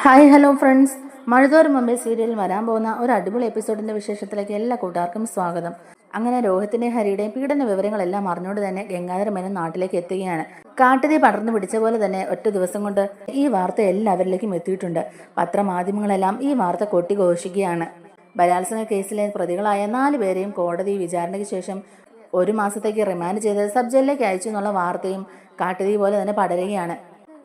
Hi hello friends, മഴതോറും മുമ്പേ സീരിയലിൽ വരാൻ പോകുന്ന ഒരു അടിപൊളി എപ്പിസോഡിന്റെ വിശേഷത്തിലേക്ക് എല്ലാ കൂട്ടുകാർക്കും സ്വാഗതം. അങ്ങനെ രോഹിത്തിന്റെയും ഹരിയുടെയും പീഡന വിവരങ്ങളെല്ലാം അറിഞ്ഞുകൊണ്ട് തന്നെ ഗംഗാധര മേനോൻ നാട്ടിലേക്ക് എത്തുകയാണ്. കാട്ടുതീ പടർന്നു പിടിച്ച പോലെ തന്നെ ഒറ്റ ദിവസം കൊണ്ട് ഈ വാർത്ത എല്ലാവരിലേക്കും എത്തിയിട്ടുണ്ട്. പത്രമാധ്യമങ്ങളെല്ലാം ഈ വാർത്ത കൊട്ടിഘോഷിക്കുകയാണ്. ബലാത്സംഗ കേസിലെ പ്രതികളായ 4 പേരെയും കോടതി വിചാരണയ്ക്ക് ശേഷം 1 മാസത്തേക്ക് റിമാൻഡ് ചെയ്ത് സബ് ജയിലിലേക്ക് അയച്ചു എന്നുള്ള വാർത്തയും കാട്ടുതീ പോലെ തന്നെ പടരുകയാണ്.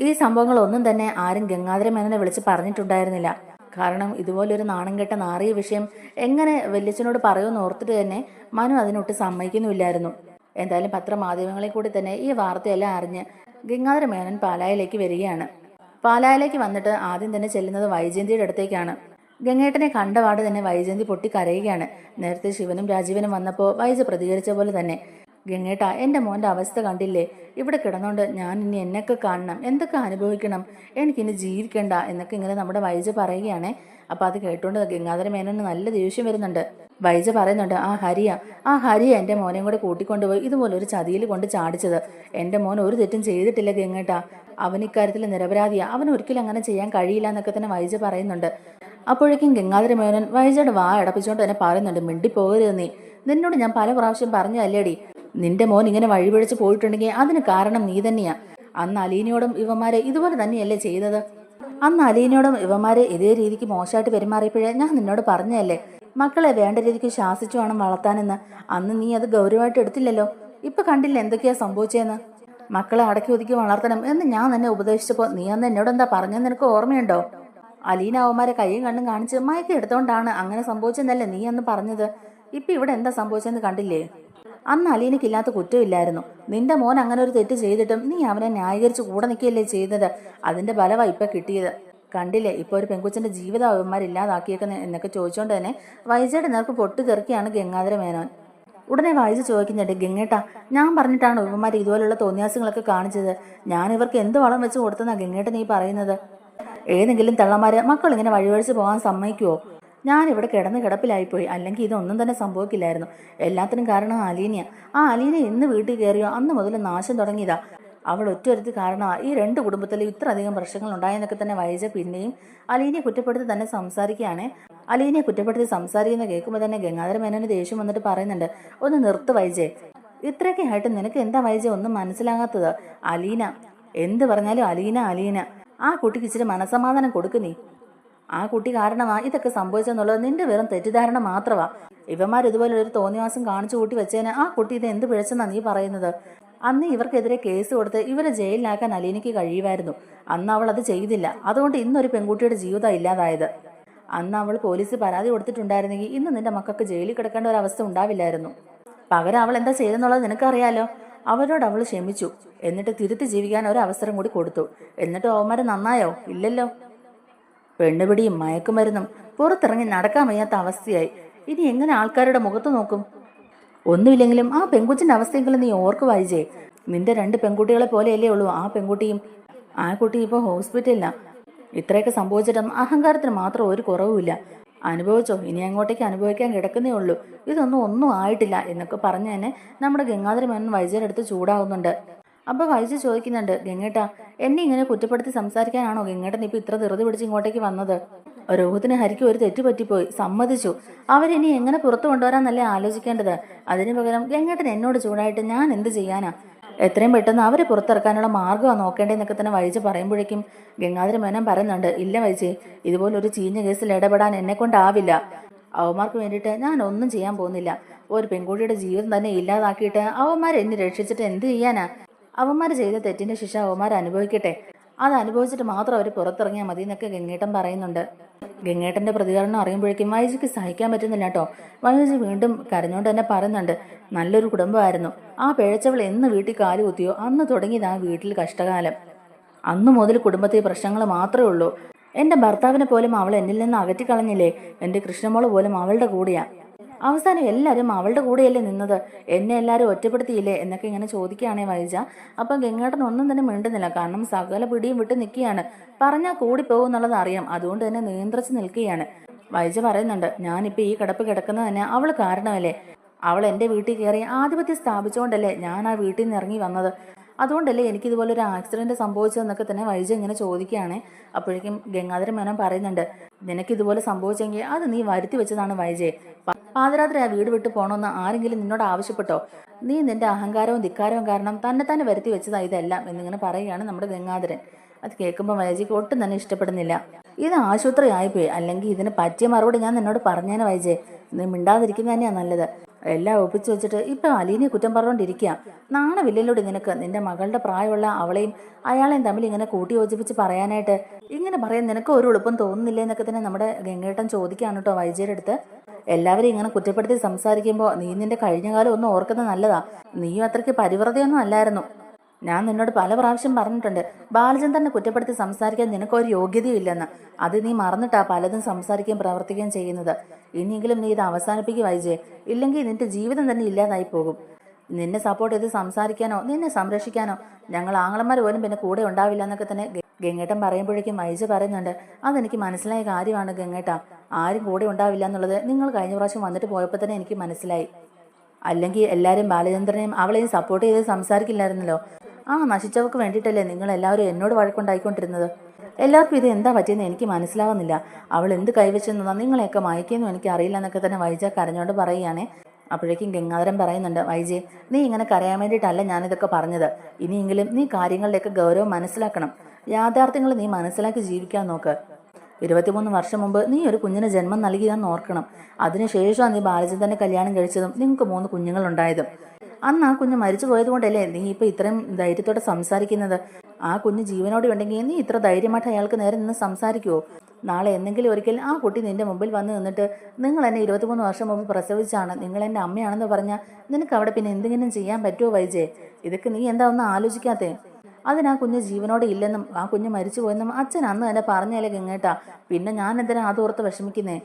ഈ സംഭവങ്ങളൊന്നും തന്നെ ആരും ഗംഗാധര മേനോനെ വിളിച്ച് പറഞ്ഞിട്ടുണ്ടായിരുന്നില്ല. കാരണം ഇതുപോലൊരു നാണം കെട്ട നാറിയ വിഷയം എങ്ങനെ വല്യച്ഛനോട് പറയുമെന്ന് ഓർത്തിട്ട് തന്നെ മനു അതിനൊട്ട് സമ്മതിക്കുന്നുമില്ലായിരുന്നു. എന്തായാലും പത്രമാധ്യമങ്ങളിൽ കൂടി തന്നെ ഈ വാർത്തയെല്ലാം അറിഞ്ഞ് ഗംഗാധര മേനോൻ പാലായിലേക്ക് വരികയാണ്. പാലായിലേക്ക് വന്നിട്ട് ആദ്യം തന്നെ ചെല്ലുന്നത് വൈജയന്തിയുടെ അടുത്തേക്കാണ്. ഗംഗേട്ടനെ കണ്ടപാട് തന്നെ വൈജയന്തി പൊട്ടി കരയുകയാണ്. നേരത്തെ ശിവനും രാജീവനും വന്നപ്പോൾ വൈജ പ്രതികരിച്ച പോലെ തന്നെ, ഗംഗേട്ട, എൻ്റെ മോൻ്റെ അവസ്ഥ കണ്ടില്ലേ? ഇവിടെ കിടന്നുകൊണ്ട് ഞാൻ ഇനി എന്നൊക്കെ കാണണം, എന്തൊക്കെ അനുഭവിക്കണം, എനിക്കിനി ജീവിക്കണ്ട എന്നൊക്കെ ഇങ്ങനെ നമ്മുടെ വൈജ പറയുകയാണ്. അപ്പം അത് കേട്ടുകൊണ്ട് ഗംഗാധര മേനോന് നല്ല ദേഷ്യം വരുന്നുണ്ട്. വൈജ പറയുന്നുണ്ട്, ആ ഹരിയ എൻ്റെ മോനെയും കൂടെ കൂട്ടിക്കൊണ്ടുപോയി ഇതുപോലെ ഒരു ചതിയിൽ കൊണ്ട് ചാടിച്ചത്. എൻ്റെ മോൻ ഒരു തെറ്റും ചെയ്തിട്ടില്ല ഗംഗേട്ട, അവൻ ഇക്കാര്യത്തിൽ നിരപരാധിയാ, അവൻ ഒരിക്കലും അങ്ങനെ ചെയ്യാൻ കഴിയില്ല എന്നൊക്കെ തന്നെ വൈജ പറയുന്നുണ്ട്. അപ്പോഴേക്കും ഗംഗാധര മേനോൻ വൈജയുടെ വാ അടപ്പിച്ചുകൊണ്ട് തന്നെ പറയുന്നുണ്ട്, മിണ്ടിപ്പോകരുത് നീ, നിന്നോട് ഞാൻ പല പ്രാവശ്യം പറഞ്ഞതല്ലേടി, നിന്റെ മോൻ ഇങ്ങനെ വഴിപിഴച്ച് പോയിട്ടുണ്ടെങ്കിൽ അതിന് കാരണം നീ തന്നെയാ. അന്ന് അലീനയോടും ഇവന്മാരെ ഇതുപോലെ തന്നെയല്ലേ ചെയ്തത്? അന്ന് അലീനയോടും ഇവന്മാരെ ഇതേ രീതിക്ക് മോശമായിട്ട് പെരുമാറിയപ്പോഴേ ഞാൻ നിന്നോട് പറഞ്ഞതല്ലേ, മക്കളെ വേണ്ട രീതിക്ക് ശാസിച്ചു വേണം വളർത്താനെന്ന്. അന്ന് നീ അത് ഗൗരവമായിട്ട് എടുത്തില്ലല്ലോ. ഇപ്പൊ കണ്ടില്ല എന്തൊക്കെയാ സംഭവിച്ചതെന്ന്. മക്കളെ അടക്കി ഒതുക്കി വളർത്തണം എന്ന് ഞാൻ തന്നെ ഉപദേശിച്ചപ്പോൾ നീ അന്ന് എന്നോട് എന്താ പറഞ്ഞെന്ന് നിനക്ക് ഓർമ്മയുണ്ടോ? അലീന അവന്മാരെ കയ്യും കണ്ണും കാണിച്ച് മയക്കി എടുത്തോണ്ടാണ് അങ്ങനെ സംഭവിച്ചെന്നല്ലേ നീ അന്ന് പറഞ്ഞത്. ഇപ്പൊ ഇവിടെ എന്താ സംഭവിച്ചെന്ന് കണ്ടില്ലേ? അന്ന് അലീനയ്ക്കില്ലാത്ത കുറ്റമില്ലായിരുന്നു. നിന്റെ മോൻ അങ്ങനെ ഒരു തെറ്റ് ചെയ്തിട്ടും നീ അവനെ ന്യായീകരിച്ച് കൂടെ നിൽക്കുകയല്ലേ ചെയ്തത്. അതിന്റെ ബലവാ ഇപ്പൊ കിട്ടിയത്. കണ്ടില്ലേ ഇപ്പൊ ഒരു പെൺകുച്ചിന്റെ ജീവിതം അവന്മാരില്ലാതാക്കിയേക്കുന്നത് എന്നൊക്കെ ചോദിച്ചുകൊണ്ട് തന്നെ വൈജയുടെ നേർക്ക് പൊട്ടിത്തെറിക്കുകയാണ് ഗംഗാധര മേനോൻ. ഉടനെ വൈജ ചോദിക്കുന്നുണ്ട്, ഗംഗേട്ട, ഞാൻ പറഞ്ഞിട്ടാണ് ഇവന്മാർ ഇതുപോലുള്ള തോന്നിയാസങ്ങളൊക്കെ കാണിച്ചത്. ഞാൻ ഇവർക്ക് എന്ത് വളം വെച്ച് കൊടുത്തെന്നാ ഗംഗേട്ട നീ പറയുന്നത്? ഏതെങ്കിലും തള്ളമാര് മക്കൾ ഇങ്ങനെ വഴിവഴിച്ച് പോകാൻ സമ്മതിക്കുവോ? ഞാൻ ഇവിടെ കിടപ്പിലായിപ്പോയി, അല്ലെങ്കിൽ ഇതൊന്നും തന്നെ സംഭവിക്കില്ലായിരുന്നു. എല്ലാത്തിനും കാരണം അലീനയാ. ആ അലീന എന്ന് വീട്ടിൽ കയറിയോ അന്ന് മുതൽ നാശം തുടങ്ങിയതാ. അവൾ ഒറ്റൊരുത്തി കാരണമാണ് ഈ 2 കുടുംബത്തിലും ഇത്രയധികം പ്രശ്നങ്ങൾ ഉണ്ടായെന്നൊക്കെ തന്നെ വൈജ പിന്നെയും അലീനയെ കുറ്റപ്പെടുത്തി തന്നെ സംസാരിക്കുകയാണ്. അലീനയെ കുറ്റപ്പെടുത്തി സംസാരിക്കുന്ന കേൾക്കുമ്പോൾ തന്നെ ഗംഗാധര മേനോന് ദേഷ്യം വന്നിട്ട് പറയുന്നുണ്ട്, ഒന്ന് നിർത്ത് വൈജേ, ഇത്രയൊക്കെ ആയിട്ട് നിനക്ക് എന്താ വൈജ ഒന്നും മനസ്സിലാകാത്തത്? അലീന എന്ത് പറഞ്ഞാലും അലീന, ആ കുട്ടിക്ക് ഇച്ചിരി മനസമാധാനം കൊടുക്ക് നീ. ആ കുട്ടി കാരണമാ ഇതൊക്കെ സംഭവിച്ചെന്നുള്ളത് നിന്റെ വെറും തെറ്റിദ്ധാരണ മാത്രമാ. ഇവന്മാർ ഇതുപോലെ ഒരു തോന്നിവാസം കാണിച്ചു കൂട്ടി വെച്ചതിന് ആ കുട്ടി ഇത് എന്ത് പിഴച്ചെന്നാ നീ പറയുന്നത്? അന്ന് ഇവർക്കെതിരെ കേസ് കൊടുത്ത് ഇവരെ ജയിലിലാക്കാൻ അലീനയ്ക്ക് കഴിയുമായിരുന്നു. അന്ന് അവൾ അത് ചെയ്തില്ല. അതുകൊണ്ട് ഇന്നൊരു പെൺകുട്ടിയുടെ ജീവിതം ഇല്ലാതായത്. അന്ന് അവൾ പോലീസ് പരാതി കൊടുത്തിട്ടുണ്ടായിരുന്നെങ്കിൽ ഇന്ന് നിന്റെ മക്കൾക്ക് ജയിലിൽ കിടക്കേണ്ട ഒരു അവസ്ഥ ഉണ്ടാവില്ലായിരുന്നു. പകരം അവൾ എന്താ ചെയ്തെന്നുള്ളത് നിനക്കറിയാലോ. അവരോട് അവൾ ക്ഷമിച്ചു, എന്നിട്ട് തിരുത്തി ജീവിക്കാൻ ഒരു അവസരം കൂടി കൊടുത്തു. എന്നിട്ട് അവന്മാര് നന്നായോ? ഇല്ലല്ലോ. പെണ്ണുപിടിയും മയക്കുമരുന്നും പുറത്തിറങ്ങി നടക്കാൻ വയ്യാത്ത അവസ്ഥയായി. ഇനി എങ്ങനെ ആൾക്കാരുടെ മുഖത്ത് നോക്കും? ഒന്നുമില്ലെങ്കിലും ആ പെൺകുച്ചിന്റെ അവസ്ഥയെങ്കിലും നീ ഓർക്ക് വായിച്ചേ. നിന്റെ 2 പെൺകുട്ടികളെ പോലെയല്ലേ ഉള്ളൂ ആ പെൺകുട്ടിയും. ആ കുട്ടി ഇപ്പോൾ ഹോസ്പിറ്റലിലാണ്. ഇത്രയൊക്കെ സംഭവിച്ചിട്ടും അഹങ്കാരത്തിന് മാത്രം ഒരു കുറവുമില്ല. അനുഭവിച്ചോ, ഇനി അങ്ങോട്ടേക്ക് അനുഭവിക്കാൻ കിടക്കുന്നേ ഉള്ളൂ. ഒന്നും ആയിട്ടില്ല എന്നൊക്കെ പറഞ്ഞു തന്നെ നമ്മുടെ ഗംഗാധര മേനോൻ വൈജയുടെ അടുത്ത് ചൂടാവുന്നുണ്ട്. അപ്പോൾ വൈജ ചോദിക്കുന്നുണ്ട്, ഗംഗേട്ട, എന്നെ ഇങ്ങനെ കുറ്റപ്പെടുത്തി സംസാരിക്കാനാണോ ഗംഗേട്ടൻ ഇപ്പൊ ഇത്ര ധൃതി പിടിച്ച് ഇങ്ങോട്ടേക്ക് വന്നത്? രോഹത്തിന് ഹരിക്ക് ഒരു തെറ്റ് പറ്റിപ്പോയി, സമ്മതിച്ചു. അവരിനി എങ്ങനെ പുറത്തു കൊണ്ടുവരാന്നല്ലേ ആലോചിക്കേണ്ടത്. അതിനു പകരം ഗംഗേട്ടൻ എന്നോട് ചൂടായിട്ട് ഞാൻ എന്ത് ചെയ്യാനാ? എത്രയും പെട്ടെന്ന് അവരെ പുറത്തിറക്കാനുള്ള മാർഗ്ഗമാണ് നോക്കേണ്ടതെന്നൊക്കെ തന്നെ വൈജ പറയുമ്പോഴേക്കും ഗംഗാധര മേനോൻ പറയുന്നുണ്ട്, ഇല്ല വൈജെ, ഇതുപോലൊരു ചീഞ്ഞ കേസിൽ ഇടപെടാൻ എന്നെ കൊണ്ടാവില്ല. അവന്മാർക്ക് വേണ്ടിയിട്ട് ഞാൻ ഒന്നും ചെയ്യാൻ പോകുന്നില്ല. ഒരു പെൺകുട്ടിയുടെ ജീവിതം തന്നെ ഇല്ലാതാക്കിയിട്ട് അവന്മാർ എന്നെ രക്ഷിച്ചിട്ട് എന്ത് ചെയ്യാനാ? അവന്മാർ ചെയ്ത തെറ്റിന്റെ ശിക്ഷ അവന്മാർ അനുഭവിക്കട്ടെ. അത് അനുഭവിച്ചിട്ട് മാത്രം അവർ പുറത്തിറങ്ങിയാൽ മതി എന്നൊക്കെ ഗംഗേട്ടൻ പറയുന്നുണ്ട്. ഗംഗേട്ടന്റെ പ്രതികരണം അറിയുമ്പോഴേക്കും വൈജയ്ക്ക് സഹിക്കാൻ പറ്റുന്നില്ല കേട്ടോ. വൈജ വീണ്ടും കരഞ്ഞുകൊണ്ട് തന്നെ പറയുന്നുണ്ട്, നല്ലൊരു കുടുംബമായിരുന്നു. ആ പിഴച്ചവൾ എന്ന് വീട്ടിൽ കാലുകുത്തിയോ അന്ന് തുടങ്ങിയത് ആ വീട്ടിൽ കഷ്ടകാലം. അന്നു മുതൽ കുടുംബത്തിൽ പ്രശ്നങ്ങൾ മാത്രമേ ഉള്ളൂ. എൻ്റെ ഭർത്താവിനെ പോലും അവൾ എന്നിൽ നിന്ന് അകറ്റിക്കളഞ്ഞില്ലേ. എൻ്റെ കൃഷ്ണമോള് പോലും അവളുടെ കൂടെയാ. അവസാനം എല്ലാവരും അവളുടെ കൂടെയല്ലേ നിന്നത്. എന്നെ എല്ലാവരും ഒറ്റപ്പെടുത്തിയില്ലേ എന്നൊക്കെ ഇങ്ങനെ ചോദിക്കുകയാണേ വൈജ. അപ്പം ഗംഗേട്ടൻ ഒന്നും തന്നെ മിണ്ടുന്നില്ല. കാരണം സകല പിടിയും വിട്ട് നിൽക്കുകയാണ്. പറഞ്ഞാൽ കൂടി പോകും എന്നുള്ളത് അറിയാം. അതുകൊണ്ട് തന്നെ നിയന്ത്രിച്ച് നിൽക്കുകയാണ്. വൈജ പറയുന്നുണ്ട്, ഞാനിപ്പോൾ ഈ കിടപ്പ് കിടക്കുന്നത് തന്നെ അവൾ കാരണമല്ലേ. അവൾ എൻ്റെ വീട്ടിൽ കയറി ആധിപത്യം സ്ഥാപിച്ചുകൊണ്ടല്ലേ ഞാൻ ആ വീട്ടിൽ നിന്ന് ഇറങ്ങി വന്നത്. അതുകൊണ്ടല്ലേ എനിക്കിതുപോലെ ഒരു ആക്സിഡൻറ്റ് സംഭവിച്ചതെന്നൊക്കെ തന്നെ വൈജ ഇങ്ങനെ ചോദിക്കുകയാണ്. അപ്പോഴേക്കും ഗംഗാധര മേനോൻ പറയുന്നുണ്ട്, നിനക്കിതുപോലെ സംഭവിച്ചെങ്കിൽ അത് നീ വരുത്തി വെച്ചതാണ് വൈജയെ. പാതിരാത്രി ആ വീട് വിട്ട് പോകണമെന്ന് ആരെങ്കിലും നിന്നോട് ആവശ്യപ്പെട്ടോ? നീ നിന്റെ അഹങ്കാരവും ധിക്കാരവും കാരണം തന്നെ വരുത്തി വെച്ചതാ ഇതെല്ലാം എന്നിങ്ങനെ പറയുകയാണ് നമ്മുടെ ഗംഗാധരൻ. അത് കേൾക്കുമ്പോൾ വൈജയ്ക്ക് ഒട്ടും തന്നെ ഇഷ്ടപ്പെടുന്നില്ല. ഇത് ആശുപത്രി ആയിപ്പോയി, അല്ലെങ്കിൽ ഇതിന് പറ്റിയ മറുപടി ഞാൻ നിന്നോട് പറഞ്ഞേനെ വൈജയെ. നീ മിണ്ടാതിരിക്കുന്നത് തന്നെയാ നല്ലത്. എല്ലാം ഒപ്പിച്ചു വെച്ചിട്ട് ഇപ്പൊ അലീനെ കുറ്റം പറഞ്ഞുകൊണ്ടിരിക്കുക. നാണമില്ലല്ലോടി നിനക്ക്? നിന്റെ മകളുടെ പ്രായമുള്ള അവളെയും അയാളെയും തമ്മിൽ ഇങ്ങനെ കൂട്ടി യോജിപ്പിച്ച് പറയാനായിട്ട്. ഇങ്ങനെ പറയാൻ നിനക്ക് ഒരു എളുപ്പം തോന്നുന്നില്ലേ എന്നൊക്കെ തന്നെ നമ്മുടെ ഗംഗേട്ടൻ ചോദിക്കുകയാണ് കേട്ടോ വൈജയുടെ അടുത്ത്. എല്ലാവരും ഇങ്ങനെ കുറ്റപ്പെടുത്തി സംസാരിക്കുമ്പോൾ നീ നിന്റെ കഴിഞ്ഞ കാലം ഒന്ന് ഓർക്കുന്നത് നല്ലതാ. നീയും അത്രയ്ക്ക് പരിവൃതയൊന്നും അല്ലായിരുന്നു. ഞാൻ നിന്നോട് പല പ്രാവശ്യം പറഞ്ഞിട്ടുണ്ട്, ബാലചന്ദ്രനെ കുറ്റപ്പെടുത്തി സംസാരിക്കാൻ നിനക്കൊരു യോഗ്യതയും ഇല്ലെന്ന്. അത് നീ മറന്നിട്ടാ പലതും സംസാരിക്കുകയും പ്രവർത്തിക്കുകയും ചെയ്യുന്നത്. ഇനിയെങ്കിലും നീ ഇത് അവസാനിപ്പിക്കുക വൈജയെ, ഇല്ലെങ്കിൽ നിന്റെ ജീവിതം തന്നെ ഇല്ലാതായി പോകും. നിന്നെ സപ്പോർട്ട് ചെയ്ത് സംസാരിക്കാനോ നിന്നെ സംരക്ഷിക്കാനോ ഞങ്ങൾ ആങ്ങളന്മാർ പോലും പിന്നെ കൂടെ ഉണ്ടാവില്ല എന്നൊക്കെ തന്നെ ഗംഗേട്ടൻ പറയുമ്പോഴേക്കും വൈജ പറയുന്നുണ്ട്, അതെനിക്ക് മനസ്സിലായ കാര്യമാണ് ഗംഗേട്ട. ആരും കൂടെ ഉണ്ടാവില്ല എന്നുള്ളത് നിങ്ങൾ കഴിഞ്ഞ പ്രാവശ്യം വന്നിട്ട് പോയപ്പോൾ തന്നെ എനിക്ക് മനസ്സിലായി. അല്ലെങ്കിൽ എല്ലാവരും ബാലചന്ദ്രനെയും അവളെയും സപ്പോർട്ട് ചെയ്ത് സംസാരിക്കില്ലായിരുന്നല്ലോ. ആ നശിച്ചവർക്ക് വേണ്ടിയിട്ടല്ലേ നിങ്ങൾ എല്ലാവരും എന്നോട് വഴക്കുണ്ടായിക്കൊണ്ടിരുന്നത്. എല്ലാവർക്കും ഇത് എന്താ പറ്റിയെന്ന് എനിക്ക് മനസ്സിലാവുന്നില്ല. അവൾ എന്ത് കൈവച്ചെന്നതാ നിങ്ങളെയൊക്കെ മയക്കിയെന്നും എനിക്ക് അറിയില്ല എന്നൊക്കെ തന്നെ വൈജ കരഞ്ഞോണ്ട് പറയുകയാണേ. അപ്പോഴേക്കും ഗംഗാധരൻ പറയുന്നുണ്ട്, വൈജെ നീ ഇങ്ങനെ കരയാൻ വേണ്ടിയിട്ടല്ല ഞാനിതൊക്കെ പറഞ്ഞത്. ഇനിയെങ്കിലും നീ കാര്യങ്ങളിലേക്ക് ഗൗരവം മനസ്സിലാക്കണം. യാഥാർത്ഥ്യങ്ങൾ നീ മനസ്സിലാക്കി ജീവിക്കാൻ നോക്ക്. 23 വർഷം മുമ്പ് നീ ഒരു കുഞ്ഞിന് ജന്മം നൽകിയതെന്ന് ഓർക്കണം. അതിനുശേഷമാണ് നീ ബാലചന്ദ്രനെ കല്യാണം കഴിച്ചതും നിങ്ങൾക്ക് 3 കുഞ്ഞുങ്ങളുണ്ടായതും. അന്ന് ആ കുഞ്ഞ് മരിച്ചു പോയത് കൊണ്ടല്ലേ നീ ഇപ്പൊ ഇത്രയും ധൈര്യത്തോടെ സംസാരിക്കുന്നത്. ആ കുഞ്ഞ് ജീവനോടെ ഉണ്ടെങ്കിൽ നീ ഇത്ര ധൈര്യമായിട്ട് അയാൾക്ക് നേരെ നിന്ന് സംസാരിക്കുവോ? നാളെ എന്തെങ്കിലും ഒരിക്കൽ ആ കുട്ടി നിന്റെ മുമ്പിൽ വന്ന് നിന്നിട്ട് നിങ്ങൾ എന്നെ 23 വർഷം മുമ്പ് പ്രസവിച്ചാണ്, നിങ്ങൾ എൻ്റെ അമ്മയാണെന്ന് പറഞ്ഞാൽ നിനക്ക് അവിടെ പിന്നെ എന്തെങ്കിലും ചെയ്യാൻ പറ്റുമോ വൈജയെ? ഇതൊക്കെ നീ എന്താ ഒന്നും ആലോചിക്കാത്തേ? അതിനാ കുഞ്ഞ് ജീവനോടെ ഇല്ലെന്നും ആ കുഞ്ഞ് മരിച്ചു പോയെന്നും അച്ഛൻ അന്ന് തന്നെ പറഞ്ഞല്ലേ ഗംഗേട്ടാ. പിന്നെ ഞാൻ എന്തിനാ അതോർത്ത് വിഷമിക്കുന്നേ?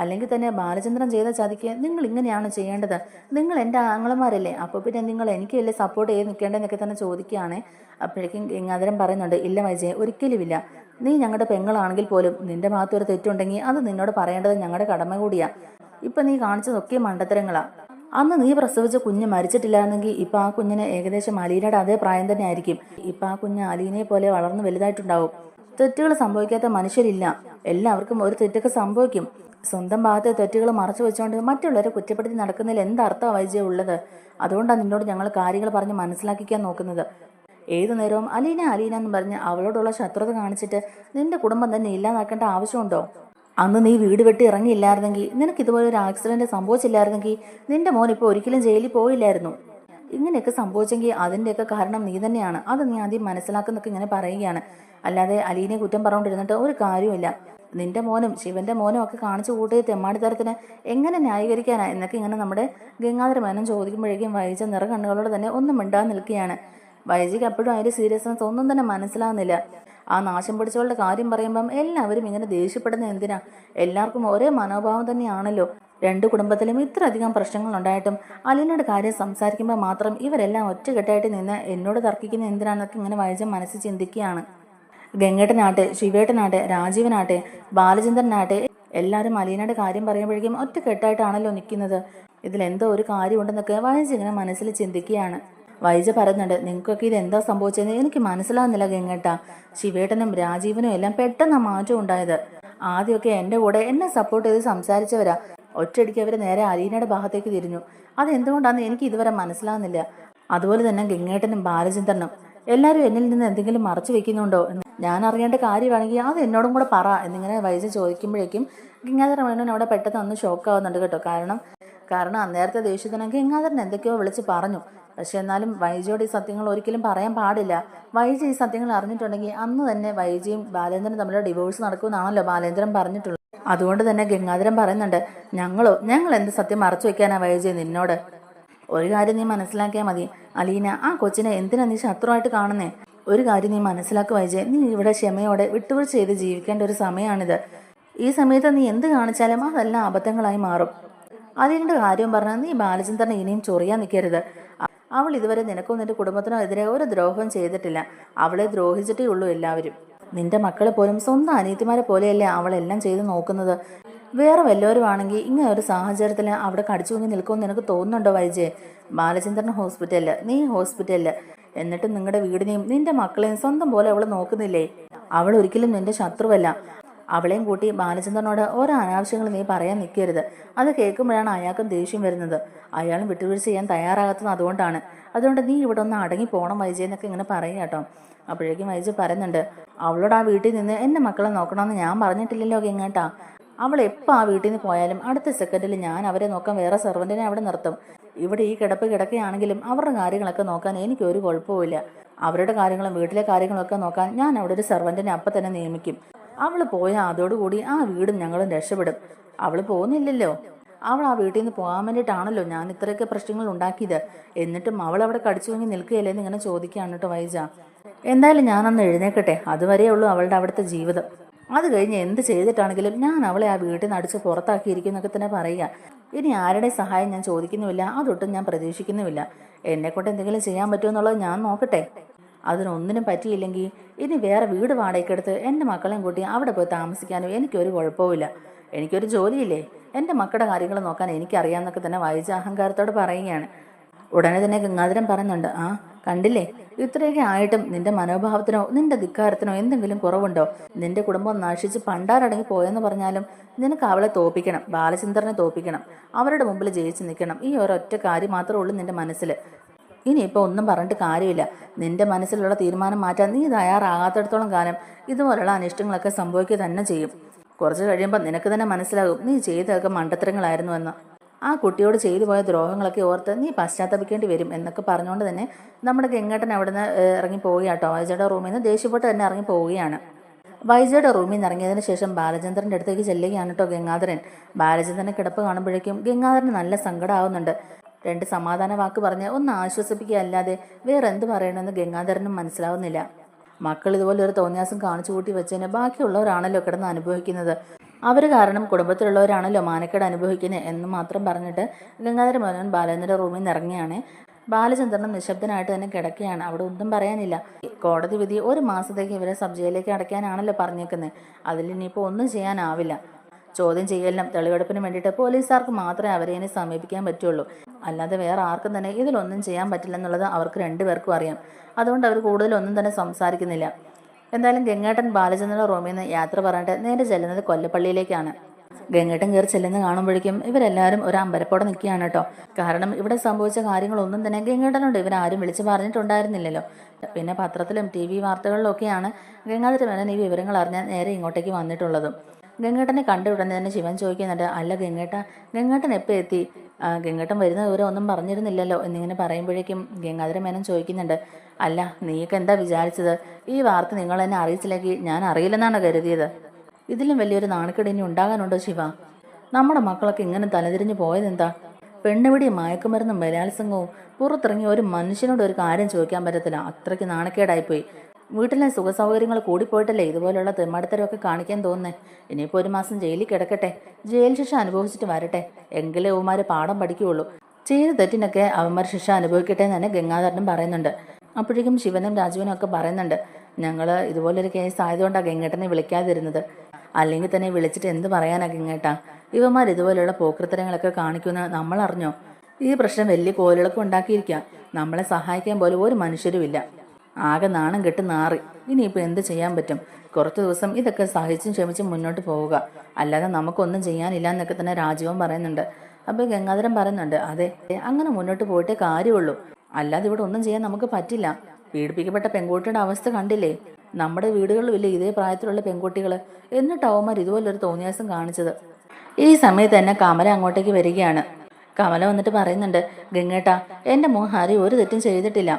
അല്ലെങ്കിൽ തന്നെ ബാലചന്ദ്രൻ ചെയ്ത ചതിക്ക് നിങ്ങൾ ഇങ്ങനെയാണ് ചെയ്യേണ്ടത്. നിങ്ങൾ എൻ്റെ ആങ്ങളമാരല്ലേ, അപ്പോൾ പിന്നെ നിങ്ങൾ എനിക്കല്ലേ സപ്പോർട്ട് ചെയ്ത് നിൽക്കേണ്ടതെന്നൊക്കെ തന്നെ ചോദിക്കുകയാണ്. അപ്പോഴേക്കും ഗംഗാധരൻ പറയുന്നുണ്ട്, ഇല്ല വൈജയെ, ഒരിക്കലുമില്ല. നീ ഞങ്ങളുടെ പെങ്ങളാണെങ്കിൽ പോലും നിന്റെ ഭാഗത്തൊരു തെറ്റുണ്ടെങ്കിൽ അത് നിന്നോട് പറയേണ്ടത് ഞങ്ങളുടെ കടമ കൂടിയാ. ഇപ്പം നീ കാണിച്ചതൊക്കെ മണ്ടത്തരങ്ങളാ. അന്ന് നീ പ്രസവിച്ച കുഞ്ഞ് മരിച്ചിട്ടില്ലായിരുന്നെങ്കിൽ ഇപ്പം ആ കുഞ്ഞിന് ഏകദേശം അലീനയുടെ അതേ പ്രായം തന്നെ ആയിരിക്കും. ഇപ്പം ആ കുഞ്ഞ് അലീനയെ പോലെ വളർന്ന് വലുതായിട്ടുണ്ടാവും. തെറ്റുകൾ സംഭവിക്കാത്ത മനുഷ്യരില്ല. എല്ലാവർക്കും ഒരു തെറ്റൊക്കെ സംഭവിക്കും. സ്വന്തം ഭാഗത്തെ തെറ്റുകൾ മറച്ചു വെച്ചുകൊണ്ട് മറ്റുള്ളവരെ കുറ്റപ്പെടുത്തി നടക്കുന്നതിൽ എന്തർത്ഥമാണ് വൈജയ ഉള്ളത്? അതുകൊണ്ടാണ് നിന്നോട് ഞങ്ങൾ കാര്യങ്ങൾ പറഞ്ഞ് മനസ്സിലാക്കിക്കാൻ നോക്കുന്നത്. ഏതു നേരവും അലീന അലീന എന്ന് പറഞ്ഞ് അവളോടുള്ള ശത്രുത കാണിച്ചിട്ട് നിന്റെ കുടുംബം തന്നെ ഇല്ലാതാക്കേണ്ട ആവശ്യമുണ്ടോ? അന്ന് നീ വീട് വെട്ടി ഇറങ്ങിയില്ലായിരുന്നെങ്കിൽ, നിനക്ക് ഇതുപോലെ ഒരു ആക്സിഡന്റ് സംഭവിച്ചില്ലായിരുന്നെങ്കിൽ നിന്റെ മോൻ ഇപ്പോൾ ഒരിക്കലും ജയിലിൽ പോയില്ലായിരുന്നു. ഇങ്ങനെയൊക്കെ സംഭവിച്ചെങ്കിൽ അതിൻ്റെയൊക്കെ കാരണം നീ തന്നെയാണ്. അത് നീ ആദ്യം മനസ്സിലാക്കുന്നൊക്കെ ഇങ്ങനെ പറയുകയാണ്. അല്ലാതെ അലീനെ കുറ്റം പറഞ്ഞുകൊണ്ടിരുന്നിട്ട് ഒരു കാര്യമില്ല. നിന്റെ മോനും ശിവന്റെ മോനും ഒക്കെ കാണിച്ചു കൂട്ടിയ തെമ്മാടിത്തരത്തിന് എങ്ങനെ ന്യായീകരിക്കാനാ എന്നൊക്കെ ഇങ്ങനെ നമ്മുടെ ഗംഗാധര മേനോൻ ചോദിക്കുമ്പോഴേക്കും വൈജ നിറകണ്ണുകളോട് തന്നെ ഒന്നും മിണ്ടാതെ നിൽക്കുകയാണ്. വൈജയ്ക്ക് അപ്പോഴും അതിൻ്റെ സീരിയസ്നെസ് ഒന്നും തന്നെ മനസ്സിലാവുന്നില്ല. ആ നാശം പിടിച്ചവളുടെ കാര്യം പറയുമ്പം എല്ലാവരും ഇങ്ങനെ ദേഷ്യപ്പെടുന്ന എന്തിനാ? എല്ലാവർക്കും ഒരേ മനോഭാവം തന്നെയാണല്ലോ. 2 കുടുംബത്തിലും ഇത്രയധികം പ്രശ്നങ്ങൾ ഉണ്ടായിട്ടും അലീനയുടെ കാര്യം സംസാരിക്കുമ്പോൾ മാത്രം ഇവരെല്ലാം ഒറ്റക്കെട്ടായിട്ട് നിന്ന് എന്നോട് തർക്കിക്കുന്ന എന്തിനാന്നൊക്കെ ഇങ്ങനെ വൈജ മനസ്സിൽ ചിന്തിക്കുകയാണ്. ഗംഗേട്ടനാട്ടെ, ശിവേട്ടനാട്ടെ, രാജീവനാട്ടെ, ബാലചന്ദ്രനാട്ടെ എല്ലാവരും അലീനയുടെ കാര്യം പറയുമ്പോഴേക്കും ഒറ്റക്കെട്ടായിട്ടാണല്ലോ നിൽക്കുന്നത്. ഇതിലെന്തോ ഒരു കാര്യമുണ്ടെന്നൊക്കെ വൈജ ഇങ്ങനെ മനസ്സിൽ ചിന്തിക്കുകയാണ്. വൈജ പറയുന്നുണ്ട്, നിങ്ങൾക്കൊക്കെ ഇത് എന്താ സംഭവിച്ചതെന്ന് എനിക്ക് മനസ്സിലാവുന്നില്ല ഗംഗേട്ട. ശിവേട്ടനും രാജീവനും എല്ലാം പെട്ടെന്ന് മാറ്റം ഉണ്ടായത്. ആദ്യമൊക്കെ എൻ്റെ കൂടെ എന്നെ സപ്പോർട്ട് ചെയ്ത് സംസാരിച്ചവരാ. ഒറ്റയടിക്ക് അവർ നേരെ അലീനയുടെ ഭാഗത്തേക്ക് തിരിഞ്ഞു. അതെന്തുകൊണ്ടാണെന്ന് എനിക്ക് ഇതുവരെ മനസ്സിലാവുന്നില്ല. അതുപോലെ തന്നെ ഗംഗേട്ടനും ബാലചന്ദ്രനും എല്ലാവരും എന്നിൽ നിന്ന് എന്തെങ്കിലും മറച്ചു വെക്കുന്നുണ്ടോ എന്ന് ഞാൻ അറിയേണ്ട കാര്യമാണെങ്കിൽ അത് എന്നോടും കൂടെ പറ എന്നിങ്ങനെ വൈജ ചോദിക്കുമ്പോഴേക്കും ഗംഗാധര മേനോൻ അവിടെ പെട്ടെന്ന് ഒന്ന് ഷോക്കാവുന്നുണ്ട് കേട്ടോ. കാരണം അന്നേരത്തെ ദേഷ്യത്തിന് ഗംഗാധരൻ എന്തൊക്കെയോ വിളിച്ച് പറഞ്ഞു. പക്ഷെ എന്നാലും വൈജയോട് ഈ സത്യങ്ങൾ ഒരിക്കലും പറയാൻ പാടില്ല. വൈജ ഈ സത്യങ്ങൾ അറിഞ്ഞിട്ടുണ്ടെങ്കിൽ അന്ന് തന്നെ വൈജയും ബാലേന്ദ്രനും തമ്മിലുള്ള ഡിവോഴ്സ് നടക്കുമെന്നാണല്ലോ ബാലേന്ദ്രൻ പറഞ്ഞിട്ടുള്ളത്. അതുകൊണ്ട് തന്നെ ഗംഗാധരൻ പറയുന്നുണ്ട്, ഞങ്ങൾ എന്ത് സത്യം മറച്ചു വെക്കാനാ വൈജ നിന്നോട്? ഒരു കാര്യം നീ മനസ്സിലാക്കിയാൽ മതി, അലീന ആ കൊച്ചിനെ എന്തിനാ നീ ശത്രുവായിട്ട് കാണുന്നേ? ഒരു കാര്യം നീ മനസ്സിലാക്കുക വൈജ, നീ ഇവിടെ ക്ഷമയോടെ വിട്ടുവീഴ്ച ചെയ്ത് ജീവിക്കേണ്ട ഒരു സമയമാണിത്. ഈ സമയത്ത് നീ എന്ത് കാണിച്ചാലും അതെല്ലാം അബദ്ധങ്ങളായി മാറും. അലീനയുടെ കാര്യം പറഞ്ഞാൽ നീ ബാലചന്ദ്രനെ ഇനിയും ചൊറിയാൻ നിൽക്കരുത്. അവൾ ഇതുവരെ നിനക്കോ നിന്റെ കുടുംബത്തിനോ എതിരെ ഒരു ദ്രോഹവും ചെയ്തിട്ടില്ല. അവളെ ദ്രോഹിച്ചിട്ടേ ഉള്ളൂ എല്ലാവരും. നിന്റെ മക്കളെ പോലും സ്വന്തം അനിയത്തിമാരെ പോലെയല്ലേ അവളെല്ലാം ചെയ്ത് നോക്കുന്നത്. വേറെ വല്ലവരുമാണെങ്കിൽ ഇങ്ങനെ ഒരു സാഹചര്യത്തിൽ അവിടെ കടിച്ചു കുഞ്ഞ് നിൽക്കുമെന്ന് നിനക്ക് തോന്നുന്നുണ്ടോ വൈജയെ? ബാലചന്ദ്രൻ ഹോസ്പിറ്റലിൽ, നീ ഹോസ്പിറ്റലിൽ, എന്നിട്ട് നിങ്ങളുടെ വീടിനെയും നിന്റെ മക്കളെയും സ്വന്തം പോലെ അവൾ നോക്കുന്നില്ലേ? അവൾ ഒരിക്കലും നിന്റെ ശത്രുവല്ല. അവളെയും കൂട്ടി ബാലചന്ദ്രനോട് ഓരോ അനാവശ്യങ്ങൾ നീ പറയാൻ നിൽക്കരുത്. അത് കേൾക്കുമ്പോഴാണ് അയാൾക്കും ദേഷ്യം വരുന്നത്. അയാളും വിട്ടുവീഴ്ച ചെയ്യാൻ തയ്യാറാകാത്തത് അതുകൊണ്ട് നീ ഇവിടെ ഒന്ന് അടങ്ങി പോകണം വൈജയ് എന്നൊക്കെ ഇങ്ങനെ പറയുക കേട്ടോ. അപ്പോഴേക്കും വൈജയ് പറയുന്നുണ്ട്, അവളോട് ആ വീട്ടിൽ നിന്ന് എൻ്റെ മക്കളെ നോക്കണമെന്ന് ഞാൻ പറഞ്ഞിട്ടില്ലല്ലോ ഗംഗേട്ടാ. അവൾ എപ്പോൾ ആ വീട്ടിൽ നിന്ന് പോയാലും അടുത്ത സെക്കൻഡിൽ ഞാൻ അവരെ നോക്കാൻ വേറെ സെർവൻറ്റിനെ അവിടെ നിർത്തും. ഇവിടെ ഈ കിടക്കുകയാണെങ്കിലും അവരുടെ കാര്യങ്ങളൊക്കെ നോക്കാൻ എനിക്കൊരു കുഴപ്പമില്ല. അവരുടെ കാര്യങ്ങളും വീട്ടിലെ കാര്യങ്ങളൊക്കെ നോക്കാൻ ഞാൻ അവിടെ ഒരു സെർവൻറ്റിനെ അപ്പം തന്നെ നിയമിക്കും. അവൾ പോയാൽ അതോടുകൂടി ആ വീടും ഞങ്ങളും രക്ഷപ്പെടും. അവൾ പോകുന്നില്ലല്ലോ. അവൾ ആ വീട്ടിൽ നിന്ന് പോകാൻ വേണ്ടിയിട്ടാണല്ലോ ഞാൻ ഇത്രയൊക്കെ പ്രശ്നങ്ങൾ ഉണ്ടാക്കിയത്. എന്നിട്ടും അവൾ അവിടെ കടിച്ചു വാങ്ങി നിൽക്കുകയല്ലേന്ന് ഇങ്ങനെ ചോദിക്കുകയാണ് കേട്ടോ വൈജ. എന്തായാലും ഞാനൊന്ന് എഴുന്നേക്കട്ടെ. അതുവരെയേ ഉള്ളൂ അവളുടെ അവിടുത്തെ ജീവിതം. അത് കഴിഞ്ഞ് എന്ത് ചെയ്തിട്ടാണെങ്കിലും ഞാൻ അവളെ ആ വീട്ടിൽ നിന്ന് അടിച്ച് പുറത്താക്കിയിരിക്കും എന്നൊക്കെ തന്നെ പറയുക. ഇനി ആരുടെ സഹായം ഞാൻ ചോദിക്കുന്നുമില്ല, അതൊട്ടും ഞാൻ പ്രതീക്ഷിക്കുന്നുമില്ല. എന്നെക്കൊണ്ട് എന്തെങ്കിലും ചെയ്യാൻ പറ്റുമെന്നുള്ളത് ഞാൻ നോക്കട്ടെ. അതിനൊന്നിനും പറ്റിയില്ലെങ്കിൽ ഇനി വേറെ വീട് വാടകയ്ക്കെടുത്ത് എൻ്റെ മക്കളെയും കൂട്ടി അവിടെ പോയി താമസിക്കാനും എനിക്കൊരു കുഴപ്പമില്ല. എനിക്കൊരു ജോലിയില്ലേ, എൻ്റെ മക്കളുടെ കാര്യങ്ങൾ നോക്കാൻ എനിക്കറിയാമെന്നൊക്കെ തന്നെ വൈജ അഹങ്കാരത്തോട് പറയുകയാണ്. ഉടനെ തന്നെ ഗംഗാധരൻ പറയുന്നുണ്ട്, ആ കണ്ടില്ലേ, ഇത്രയൊക്കെ ആയിട്ടും നിന്റെ മനോഭാവത്തിനോ നിന്റെ ധിക്കാരത്തിനോ എന്തെങ്കിലും കുറവുണ്ടോ? നിന്റെ കുടുംബം നശിച്ച് പണ്ടാരടങ്ങി പോയെന്ന് പറഞ്ഞാലും നിനക്ക് അവളെ തോപ്പിക്കണം, ബാലചന്ദ്രനെ തോപ്പിക്കണം, അവരുടെ മുമ്പിൽ ജയിച്ച് നിൽക്കണം. ഈ ഒരൊറ്റ കാര്യം മാത്രമേ ഉള്ളൂ നിന്റെ മനസ്സിൽ. ഇനിയിപ്പോൾ ഒന്നും പറഞ്ഞിട്ട് കാര്യമില്ല. നിന്റെ മനസ്സിലുള്ള തീരുമാനം മാറ്റാൻ നീ തയ്യാറാകാത്തിടത്തോളം കാലം ഇതുപോലുള്ള അനിഷ്ടങ്ങളൊക്കെ സംഭവിക്കുക തന്നെ ചെയ്യും. കുറച്ച് കഴിയുമ്പോൾ നിനക്ക് തന്നെ മനസ്സിലാകും നീ ചെയ്തൊക്കെ മണ്ടത്തരങ്ങളായിരുന്നുവെന്ന്. ആ കുട്ടിയോട് ചെയ്തു പോയ ദ്രോഹങ്ങളൊക്കെ ഓർത്ത് നീ പശ്ചാത്തപിക്കേണ്ടി വരും എന്നൊക്കെ പറഞ്ഞുകൊണ്ട് തന്നെ നമ്മുടെ ഗംഗേട്ടൻ അവിടെ നിന്ന് ഇറങ്ങി പോവുകയാട്ടോ. വൈജയുടെ റൂമിൽ നിന്ന് ദേഷ്യപ്പെട്ട് തന്നെ ഇറങ്ങി പോവുകയാണ്. വൈജയുടെ റൂമിൽ നിന്ന് ഇറങ്ങിയതിന് ശേഷം ബാലചന്ദ്രൻ്റെ അടുത്തേക്ക് ചെല്ലുകയാണ് കേട്ടോ ഗംഗാധരൻ. ബാലചന്ദ്രനെ കിടപ്പ് കാണുമ്പോഴേക്കും ഗംഗാധരന് നല്ല സങ്കടമാവുന്നുണ്ട്. രണ്ട് സമാധാന വാക്ക് പറഞ്ഞ് ഒന്ന് ആശ്വസിപ്പിക്കുക അല്ലാതെ വേറെ എന്ത് പറയണമെന്ന് ഗംഗാധരനും മനസ്സിലാവുന്നില്ല. മക്കൾ ഇതുപോലെ ഒരു തോന്നിയാസം കാണിച്ചു കൂട്ടി വെച്ചതിന് ബാക്കിയുള്ളവരാണല്ലോ കിടന്ന് അനുഭവിക്കുന്നത്. അവർ കാരണം കുടുംബത്തിലുള്ളവരാണല്ലോ മാനക്കേട് അനുഭവിക്കുന്നത് എന്ന് മാത്രം പറഞ്ഞിട്ട് ഗംഗാധര മോഹൻ ബാലചന്ദ്രൻ്റെ റൂമിൽ നിന്ന് ഇറങ്ങിയാണ്. ബാലചന്ദ്രനും നിശബ്ദനായിട്ട് തന്നെ കിടക്കുകയാണ്. അവിടെ ഒന്നും പറയാനില്ല. കോടതി വിധി 1 മാസത്തേക്ക് ഇവരെ സബ് ജയിലിലേക്ക് അടയ്ക്കാനാണല്ലോ പറഞ്ഞേക്കുന്നത്. അതിലിനിയിപ്പോൾ ഒന്നും ചെയ്യാനാവില്ല. ചോദ്യം ചെയ്യലിനും തെളിവെടുപ്പിനും വേണ്ടിയിട്ട് പോലീസുകാർക്ക് മാത്രമേ അവരെ ഇനി സമീപിക്കാൻ പറ്റുള്ളൂ. അല്ലാതെ വേറെ ആർക്കും തന്നെ ഇതിലൊന്നും ചെയ്യാൻ പറ്റില്ലെന്നുള്ളത് അവർക്ക് രണ്ടുപേർക്കും അറിയാം. അതുകൊണ്ട് അവർ കൂടുതലൊന്നും തന്നെ സംസാരിക്കുന്നില്ല. എന്തായാലും ഗംഗേട്ടൻ ബാലചന്ദ്രൻ്റെ റൂമിൽ നിന്ന് യാത്ര പറഞ്ഞിട്ട് നേരെ ചെല്ലുന്നത് കൊല്ലപ്പള്ളിയിലേക്കാണ്. ഗംഗേട്ടൻ കയറി ചെല്ലുന്ന കാണുമ്പോഴേക്കും ഇവരെല്ലാവരും ഒരു അമ്പരപ്പോടെ നിൽക്കുകയാണ് കേട്ടോ. കാരണം ഇവിടെ സംഭവിച്ച കാര്യങ്ങളൊന്നും തന്നെ ഗംഗേട്ടനോട് ഇവരാരും വിളിച്ച് പറഞ്ഞിട്ടുണ്ടായിരുന്നില്ലല്ലോ. പിന്നെ പത്രത്തിലും TV വാർത്തകളിലും ഒക്കെയാണ് ഗംഗാധര മേനോൻ ഈ വിവരങ്ങൾ അറിഞ്ഞാൽ നേരെ ഇങ്ങോട്ടേക്ക് വന്നിട്ടുള്ളതും. ഗംഗേട്ടനെ കണ്ടു ഉടനെ തന്നെ ശിവൻ ചോദിക്കുന്നുണ്ട്, അല്ല ഗംഗേട്ടൻ എപ്പോൾ എത്തി? ഗംഗേട്ടൻ വരുന്ന വിവരം ഒന്നും പറഞ്ഞിരുന്നില്ലല്ലോ എന്നിങ്ങനെ പറയുമ്പോഴേക്കും ഗംഗാധര മേനോൻ ചോദിക്കുന്നുണ്ട്, അല്ല നീയൊക്കെ എന്താ വിചാരിച്ചത്? ഈ വാർത്ത നിങ്ങൾ എന്നെ അറിയിച്ചില്ലെങ്കിൽ ഞാൻ അറിയില്ലെന്നാണ് കരുതിയത്? ഇതിലും വലിയൊരു നാണക്കേട് ഇനി ഉണ്ടാകാനുണ്ടോ ശിവ? നമ്മുടെ മക്കളൊക്കെ ഇങ്ങനെ തലതിരിഞ്ഞു പോയതെന്താ? പെണ്ണുപിടിയും മയക്കുമരുന്നും ബലാത്സംഗവും പുറത്തിറങ്ങി ഒരു മനുഷ്യനോട് ഒരു കാര്യം ചോദിക്കാൻ പറ്റത്തില്ല. അത്രയ്ക്ക് നാണക്കേടായിപ്പോയി. വീട്ടിലെ സുഖസൗകര്യങ്ങൾ കൂടിപ്പോയിട്ടല്ലേ ഇതുപോലുള്ള തെമ്മാടിത്തരമൊക്കെ കാണിക്കാൻ തോന്നുന്നേ. ഇനിയിപ്പോൾ 1 മാസം ജയിലിൽ കിടക്കട്ടെ, ജയിൽ ശിക്ഷ അനുഭവിച്ചിട്ട് വരട്ടെ, എങ്കിലേ അവന്മാർ പാഠം പഠിക്കുകയുള്ളൂ. ചെയ്ത തെറ്റിനൊക്കെ അവന്മാർ ശിക്ഷ അനുഭവിക്കട്ടെ എന്ന് തന്നെ ഗംഗാധരനും പറയുന്നുണ്ട്. അപ്പോഴേക്കും ശിവനും രാജുവിനും ഒക്കെ പറയുന്നുണ്ട്, ഞങ്ങൾ ഇതുപോലൊരു കേസ് ആയതുകൊണ്ടാണ് ഗംഗേട്ടനെ വിളിക്കാതിരുന്നത്. അല്ലെങ്കിൽ തന്നെ വിളിച്ചിട്ട് എന്ത് പറയാനാ ഗംഗേട്ടാ? ഇവന്മാർ ഇതുപോലെയുള്ള പോക്കൃത്തരങ്ങളൊക്കെ കാണിക്കുന്ന നമ്മൾ അറിഞ്ഞോ? ഈ പ്രശ്നം വലിയ കോലുകളൊക്കെ ഉണ്ടാക്കിയിരിക്കുക. നമ്മളെ സഹായിക്കാൻ പോലും ഒരു മനുഷ്യരുമില്ല. ആകെ നാണം കെട്ട് നാറി. ഇനിയിപ്പോൾ എന്ത് ചെയ്യാൻ പറ്റും? കുറച്ച് ദിവസം ഇതൊക്കെ സഹിച്ചും ക്ഷമിച്ചും മുന്നോട്ട് പോവുക, അല്ലാതെ നമുക്കൊന്നും ചെയ്യാനില്ല എന്നൊക്കെ തന്നെ രാജീവൻ പറയുന്നുണ്ട്. അപ്പോൾ ഗംഗാധരൻ പറയുന്നുണ്ട്, അതെ അങ്ങനെ മുന്നോട്ട് പോയിട്ടേ കാര്യമുള്ളൂ, അല്ലാതെ ഇവിടെ ഒന്നും ചെയ്യാൻ നമുക്ക് പറ്റില്ല. പീഡിപ്പിക്കപ്പെട്ട പെൺകുട്ടിയുടെ അവസ്ഥ കണ്ടില്ലേ? നമ്മുടെ വീടുകളിലും ഇതേ പ്രായത്തിലുള്ള പെൺകുട്ടികൾ. എന്നിട്ട് അവന്മാർ ഇതുപോലൊരു തോന്നിയാസം കാണിച്ചത്. ഈ സമയത്ത് തന്നെ കമല അങ്ങോട്ടേക്ക് വരികയാണ്. കമല വന്നിട്ട് പറയുന്നുണ്ട്, ഗംഗേട്ടാ എൻ്റെ മോൻ ഹരി ഒരു തെറ്റും ചെയ്തിട്ടില്ല.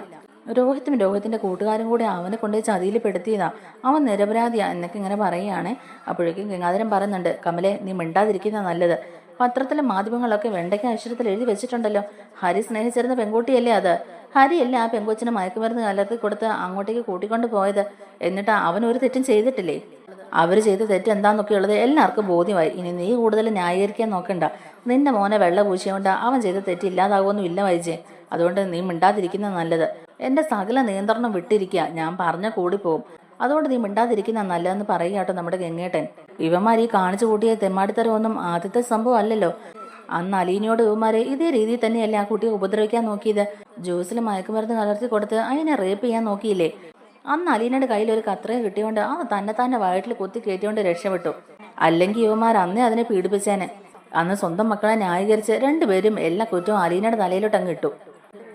രോഹിത്തിൻ്റെ കൂട്ടുകാരും കൂടെ അവനെ കൊണ്ടുപോയി ചതിയിൽ പെടുത്തിയതാ. അവൻ നിരപരാധിയാ എന്നൊക്കെ ഇങ്ങനെ പറയുകയാണ്. അപ്പോഴേക്കും ഗംഗാധരൻ പറയുന്നുണ്ട്, കമലെ നീ മിണ്ടാതിരിക്കുന്ന നല്ലത്. പത്രത്തിലെ മാധ്യമങ്ങളിലൊക്കെ വെണ്ടയ്ക്ക അക്ഷരത്തിൽ എഴുതി വെച്ചിട്ടുണ്ടല്ലോ, ഹരി സ്നേഹിച്ചിരുന്ന പെൺകുട്ടിയല്ലേ അത്? ഹരിയല്ലേ ആ പെൺകൊച്ചിനെ മയക്കുമരുന്ന് കലർത്തി കൊടുത്ത് അങ്ങോട്ടേക്ക് കൂട്ടിക്കൊണ്ട് പോയത്? എന്നിട്ട് അവൻ ഒരു തെറ്റും ചെയ്തിട്ടില്ലേ? അവർ ചെയ്ത തെറ്റ് എന്താന്നൊക്കെയുള്ളത് എല്ലാവർക്കും ബോധ്യമായി. ഇനി നീ കൂടുതൽ ന്യായീകരിക്കാൻ നോക്കണ്ട. നിന്റെ മോനെ വെള്ള പൂശിയോണ്ട് അവൻ ചെയ്ത തെറ്റ് ഇല്ലാതാകുമൊന്നും ഇല്ല വൈജെ. അതുകൊണ്ട് നീ മിണ്ടാതിരിക്കുന്ന നല്ലത്. എൻ്റെ സകല നിയന്ത്രണം വിട്ടിരിക്കുക, ഞാൻ പറഞ്ഞ കൂടി പോകും. അതുകൊണ്ട് നീ മിണ്ടാതിരിക്കുന്ന നല്ലതെന്ന് പറയുക കേട്ടോ നമ്മുടെ ഗംഗേട്ടൻ. ഇവന്മാർ ഈ കാണിച്ചു കൂട്ടിയ തെമ്മാടിത്തരമൊന്നും ആദ്യത്തെ സംഭവം അല്ലല്ലോ. അന്ന് അലീനയോട് ഇവന്മാരെ ഇതേ രീതിയിൽ തന്നെയല്ലേ ആ കുട്ടിയെ ഉപദ്രവിക്കാൻ നോക്കിയത്. ജ്യൂസിൽ മയക്കുമരുന്ന് കലർത്തി കൊടുത്ത് അതിനെ റേപ്പ് ചെയ്യാൻ നോക്കിയില്ലേ? അന്ന് അലീനയുടെ കയ്യിൽ ഒരു കത്രയും കിട്ടിയോണ്ട് ആ തന്നെ വയറ്റിൽ കുത്തി കയറ്റിയോണ്ട് രക്ഷപ്പെട്ടു. അല്ലെങ്കിൽ യുവമാർ അന്നേ അതിനെ പീഡിപ്പിച്ചേനെ. അന്ന് സ്വന്തം മക്കളെ ന്യായീകരിച്ച് രണ്ടുപേരും എല്ലാ കുറ്റവും അലീനയുടെ തലയിലോട്ട് അങ്ങ് ഇട്ടു.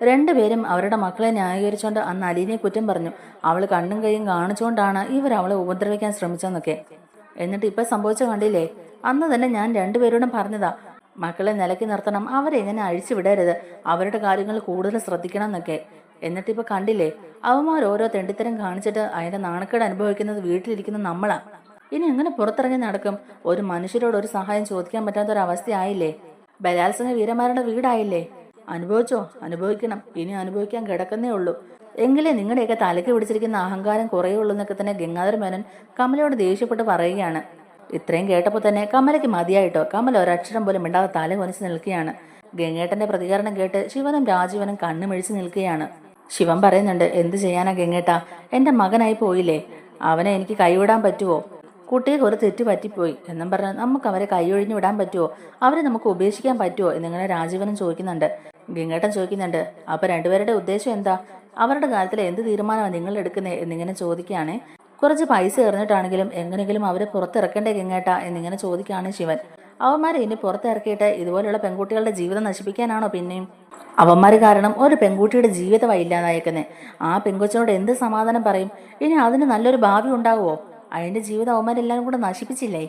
രണ്ടുപേരും അവരുടെ മക്കളെ ന്യായീകരിച്ചുകൊണ്ട് അന്ന് അലീനയെ കുറ്റം പറഞ്ഞു. അവൾ കണ്ണും കൈയും കാണിച്ചുകൊണ്ടാണ് ഇവർ അവളെ ഉപദ്രവിക്കാൻ ശ്രമിച്ചെന്നൊക്കെ. എന്നിട്ട് ഇപ്പൊ സംഭവിച്ച കണ്ടില്ലേ? അന്ന് തന്നെ ഞാൻ രണ്ടുപേരോടും പറഞ്ഞതാ, മക്കളെ നിലയ്ക്ക് നിർത്തണം, അവരെ എങ്ങനെ അഴിച്ചു വിടരുത്, അവരുടെ കാര്യങ്ങൾ കൂടുതൽ ശ്രദ്ധിക്കണം എന്നൊക്കെ. എന്നിട്ടിപ്പോ കണ്ടില്ലേ, അവന്മാർ ഓരോ തെണ്ടിത്തരം കാണിച്ചിട്ട് അതിന്റെ നാണക്കേട് അനുഭവിക്കുന്നത് വീട്ടിലിരിക്കുന്ന നമ്മളാ. ഇനി എങ്ങനെ പുറത്തിറങ്ങി നടക്കും? ഒരു മനുഷ്യരോട് ഒരു സഹായം ചോദിക്കാൻ പറ്റാത്തൊരവസ്ഥയായില്ലേ? ബലാത്സംഗ വീരന്മാരുടെ വീടായില്ലേ? അനുഭവിച്ചോ? അനുഭവിക്കണം. ഇനി അനുഭവിക്കാൻ കിടക്കുന്നേ ഉള്ളൂ. എങ്കിലേ നിങ്ങളുടെയൊക്കെ തലയ്ക്ക് പിടിച്ചിരിക്കുന്ന അഹങ്കാരം കുറയുള്ളൂ എന്നൊക്കെ തന്നെ ഗംഗാധര മേനോൻ കമലയോട് ദേഷ്യപ്പെട്ട് പറയുകയാണ്. ഇത്രയും കേട്ടപ്പോൾ തന്നെ കമലയ്ക്ക് മതിയായിട്ടോ. കമല ഒരക്ഷരം പോലും മിണ്ടാതെ തല കൊനിച്ച് നിൽക്കുകയാണ്. ഗംഗേട്ടന്റെ പ്രതികരണം കേട്ട് ശിവനും രാജീവനും കണ്ണുമിഴിച്ച് നിൽക്കുകയാണ്. ശിവൻ പറയുന്നുണ്ട്, എന്ത് ചെയ്യാനാ ഗംഗേട്ടാ, എന്റെ മകനായി പോയില്ലേ, അവനെ എനിക്ക് കൈവിടാൻ പറ്റുമോ? കുട്ടിക്ക് ഒരു തെറ്റ് പറ്റിപ്പോയി എന്നും പറഞ്ഞ് നമുക്ക് അവരെ കൈയൊഴിഞ്ഞു വിടാൻ പറ്റുമോ? അവരെ നമുക്ക് ഉപേക്ഷിക്കാൻ പറ്റുമോ എന്നിങ്ങനെ രാജീവനും ചോദിക്കുന്നുണ്ട്. ഗംഗേട്ടൻ ചോദിക്കുന്നുണ്ട്, അപ്പൊ രണ്ടുപേരുടെ ഉദ്ദേശം എന്താ? അവരുടെ കാര്യത്തിൽ എന്ത് തീരുമാനമാണ് നിങ്ങൾ എടുക്കുന്നത് എന്നിങ്ങനെ ചോദിക്കുകയാണ്. കുറച്ച് പൈസ എറിഞ്ഞിട്ടാണെങ്കിലും എങ്ങനെയെങ്കിലും അവരെ പുറത്തിറക്കണ്ടേ ഗംഗേട്ടാ എന്നിങ്ങനെ ചോദിക്കുകയാണ് ശിവൻ. അവന്മാരെ ഇനി പുറത്തിറക്കിയിട്ട് ഇതുപോലെയുള്ള പെൺകുട്ടികളുടെ ജീവിതം നശിപ്പിക്കാനാണോ പിന്നെയും? അവന്മാര് കാരണം ഒരു പെൺകുട്ടിയുടെ ജീവിതമായി ഇല്ലാതായേക്കുന്നത്. ആ പെൺകൊച്ചിനോട് എന്ത് സമാധാനം പറയും? ഇനി അതിന് നല്ലൊരു ഭാവി ഉണ്ടാകുമോ? അതിന്റെ ജീവിതം അവന്മാരെല്ലാവരും കൂടെ നശിപ്പിച്ചില്ലേ?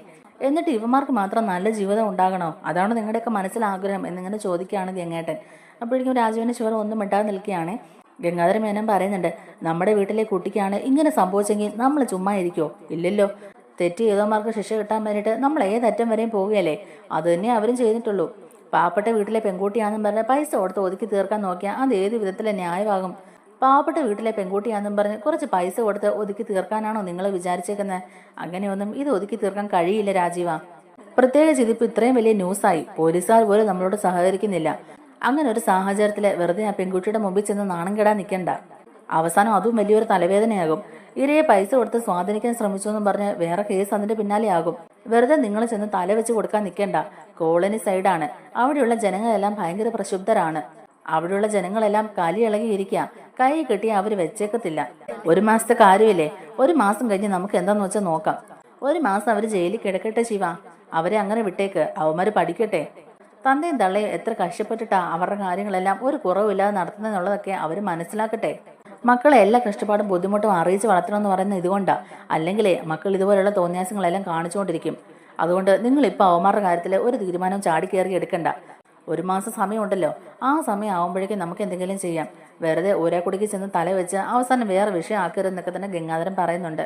എന്നിട്ട് ഇവന്മാർക്ക് മാത്രം നല്ല ജീവിതം ഉണ്ടാകണോ? അതാണോ നിങ്ങളുടെയൊക്കെ മനസ്സിലാഗ്രഹം എന്നിങ്ങനെ ചോദിക്കുകയാണ് ഗംഗേട്ടൻ. അപ്പോഴേക്കും രാജുവിന് ശിവൻ ഒന്നും മിണ്ടാതെ നിൽക്കുകയാണ്. ഗംഗാധര മേനോൻ പറയുന്നുണ്ട്, നമ്മുടെ വീട്ടിലെ കുട്ടിക്കാണ് ഇങ്ങനെ സംഭവിച്ചെങ്കിൽ നമ്മൾ ചുമ്മാ ഇരിക്കോ? ഇല്ലല്ലോ. തെറ്റ് ചെയ്തവന്മാർക്ക് ശിക്ഷ കിട്ടാൻ വേണ്ടിയിട്ട് നമ്മൾ ഏതറ്റം വരെയും പോവുകയല്ലേ? അത് തന്നെ അവരും ചെയ്തിട്ടുള്ളൂ. പാവപ്പെട്ട വീട്ടിലെ പെൺകുട്ടിയാണെന്നും പറഞ്ഞ് പൈസ കൊടുത്ത് ഒതുക്കി തീർക്കാൻ നോക്കിയാൽ അത് ഏത് വിധത്തിലെ ന്യായമാകും? പാവപ്പെട്ട വീട്ടിലെ പെൺകുട്ടിയാണെന്നും പറഞ്ഞ് കുറച്ച് പൈസ കൊടുത്ത് ഒതുക്കി തീർക്കാനാണോ നിങ്ങൾ വിചാരിച്ചേക്കുന്നത്? അങ്ങനെയൊന്നും ഇത് ഒതുക്കി തീർക്കാൻ കഴിയില്ല രാജീവ. പ്രത്യേകിച്ച് ഇതിപ്പോൾ ഇത്രയും വലിയ ന്യൂസായി, പോലീസുകാർ പോലും നമ്മളോട് സഹകരിക്കുന്നില്ല. അങ്ങനെ ഒരു സാഹചര്യത്തിൽ വെറുതെ ആ പെൺകുട്ടിയുടെ മുമ്പിൽ ചെന്ന് നാണം കെടാൻ നിൽക്കണ്ട. അവസാനം അതും വലിയൊരു തലവേദനയാകും. ഇരയെ പൈസ കൊടുത്ത് സ്വാധീനിക്കാൻ ശ്രമിച്ചു എന്നും പറഞ്ഞ് വേറെ കേസ് അതിന്റെ പിന്നാലെ ആകും. വെറുതെ നിങ്ങൾ ചെന്ന് തല വെച്ച് കൊടുക്കാൻ നിൽക്കണ്ട. കോളനി സൈഡാണ്, അവിടെയുള്ള ജനങ്ങളെല്ലാം ഭയങ്കര പ്രക്ഷുബ്ധരാണ്. അവിടെയുള്ള ജനങ്ങളെല്ലാം കലിയിളകിയിരിക്കുക. കൈ കെട്ടി അവർ വെച്ചേക്കത്തില്ല. ഒരു മാസത്തെ കാര്യമില്ലേ, ഒരു മാസം കഴിഞ്ഞ് നമുക്ക് എന്താന്ന് വെച്ചാൽ നോക്കാം. ഒരു മാസം അവർ ജയിലിൽ കിടക്കട്ടെ ശിവ, അവരെ അങ്ങനെ വിട്ടേക്ക്, അവന്മാര് പഠിക്കട്ടെ. തന്തയും തള്ളയും എത്ര കഷ്ടപ്പെട്ടിട്ടാ അവരുടെ കാര്യങ്ങളെല്ലാം ഒരു കുറവില്ലാതെ നടത്തുന്നതെന്നുള്ളതൊക്കെ അവർ മനസ്സിലാക്കട്ടെ. മക്കളെ എല്ലാ കഷ്ടപ്പാടും ബുദ്ധിമുട്ടും അറിയിച്ച് വളർത്തണമെന്ന് പറയുന്നത് ഇതുകൊണ്ടാ. അല്ലെങ്കിലേ മക്കൾ ഇതുപോലുള്ള തോന്നിയാസങ്ങളെല്ലാം കാണിച്ചുകൊണ്ടിരിക്കും. അതുകൊണ്ട് നിങ്ങൾ ഇപ്പോൾ അവന്മാരുടെ കാര്യത്തിൽ ഒരു തീരുമാനം ചാടിക്കയറി എടുക്കണ്ട. ഒരു മാസം സമയമുണ്ടല്ലോ, ആ സമയം ആവുമ്പോഴേക്കും നമുക്ക് എന്തെങ്കിലും ചെയ്യാം. വെറുതെ ഒരേ കുടിക്ക് ചെന്ന് തല വെച്ച് അവസാനം വേറെ വിഷയം ആക്കരുതെന്നൊക്കെ തന്നെ ഗംഗാധരൻ പറയുന്നുണ്ട്.